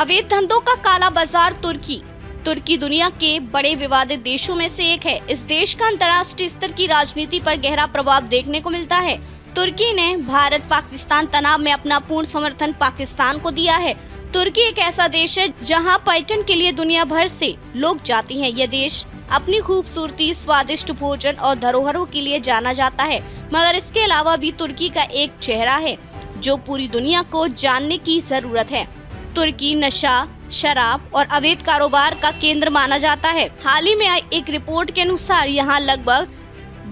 अवैध धंधों का काला बाजार तुर्की दुनिया के बड़े विवादित देशों में से एक है। इस देश का अंतर्राष्ट्रीय स्तर की राजनीति पर गहरा प्रभाव देखने को मिलता है। तुर्की ने भारत पाकिस्तान तनाव में अपना पूर्ण समर्थन पाकिस्तान को दिया है। तुर्की एक ऐसा देश है जहां पर्यटन के लिए दुनिया भर से लोग जाते हैं। यह देश अपनी खूबसूरती, स्वादिष्ट भोजन और धरोहरों के लिए जाना जाता है, मगर इसके अलावा भी तुर्की का एक चेहरा है जो पूरी दुनिया को जानने की जरूरत है। तुर्की नशा, शराब और अवैध कारोबार का केंद्र माना जाता है। हाल ही में आई एक रिपोर्ट के अनुसार यहाँ लगभग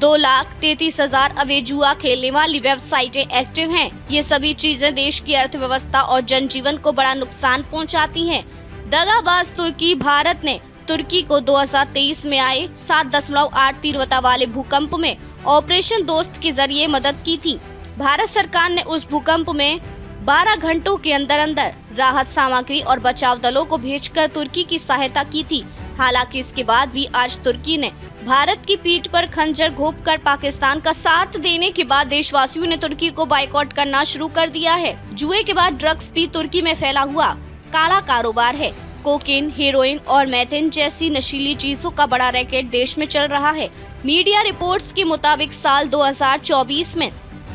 2,33,000 अवैध जुआ खेलने वाली वेबसाइटें एक्टिव हैं। ये सभी चीजें देश की अर्थव्यवस्था और जनजीवन को बड़ा नुकसान पहुंचाती हैं। दगाबाज तुर्की। भारत ने तुर्की को 2023 में आए 7.8 तीव्रता वाले भूकंप में ऑपरेशन दोस्त के जरिए मदद की थी। भारत सरकार ने उस भूकंप में 12 घंटों के अंदर राहत सामग्री और बचाव दलों को भेजकर तुर्की की सहायता की थी। हालांकि इसके बाद भी आज तुर्की ने भारत की पीठ पर खंजर घोंपकर पाकिस्तान का साथ देने के बाद देशवासियों ने तुर्की को बाइकआउट करना शुरू कर दिया है। जुए के बाद ड्रग्स भी तुर्की में फैला हुआ काला कारोबार है। कोकेन, हेरोइन और मेथेन जैसी नशीली चीजों का बड़ा रैकेट देश में चल रहा है। मीडिया रिपोर्ट्स के मुताबिक साल 2024 में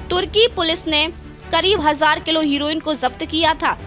तुर्की पुलिस ने करीब 1000 किलो हीरोइन को जब्त किया था,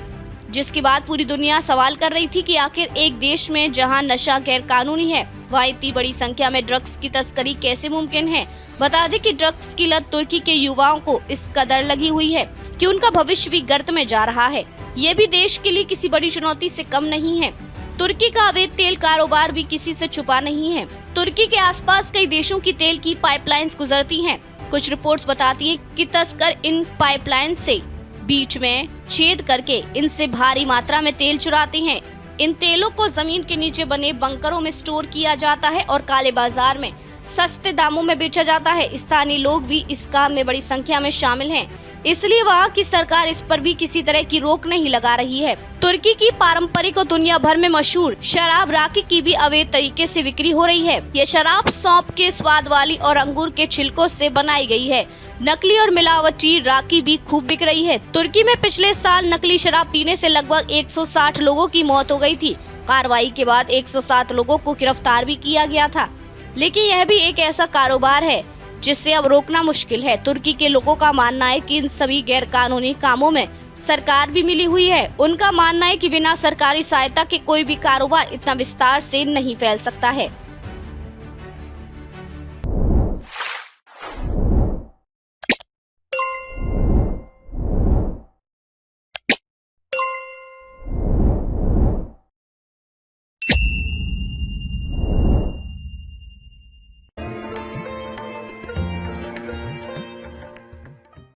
जिसके बाद पूरी दुनिया सवाल कर रही थी कि आखिर एक देश में जहां नशा गैर कानूनी है, वहाँ इतनी बड़ी संख्या में ड्रग्स की तस्करी कैसे मुमकिन है। बता दें कि ड्रग्स की लत तुर्की के युवाओं को इस कदर लगी हुई है कि उनका भविष्य भी गर्त में जा रहा है। ये भी देश के लिए किसी बड़ी चुनौती से कम नहीं है। तुर्की का अवैध तेल कारोबार भी किसी से छुपा नहीं है। तुर्की के आसपास कई देशों की तेल की पाइपलाइंस गुजरती हैं। कुछ रिपोर्ट्स बताती हैं कि तस्कर इन पाइपलाइन से बीच में छेद करके इनसे भारी मात्रा में तेल चुराते हैं। इन तेलों को जमीन के नीचे बने बंकरों में स्टोर किया जाता है और काले बाजार में सस्ते दामों में बेचा जाता है। स्थानीय लोग भी इस काम में बड़ी संख्या में शामिल हैं, इसलिए वहाँ की सरकार इस पर भी किसी तरह की रोक नहीं लगा रही है। तुर्की की पारंपरिक और दुनिया भर में मशहूर शराब राकी की भी अवैध तरीके से बिक्री हो रही है। ये शराब सौंफ के स्वाद वाली और अंगूर के छिलकों से बनाई गई है। नकली और मिलावटी राकी भी खूब बिक रही है। तुर्की में पिछले साल नकली शराब पीने से लगभग 160 लोगों की मौत हो गई थी। कार्रवाई के बाद 107 लोगों को गिरफ्तार भी किया गया था, लेकिन यह भी एक ऐसा कारोबार है जिससे अब रोकना मुश्किल है। तुर्की के लोगों का मानना है कि इन सभी गैर कानूनी कामों में सरकार भी मिली हुई है। उनका मानना है कि बिना सरकारी सहायता के कोई भी कारोबार इतना विस्तार से नहीं फैल सकता है।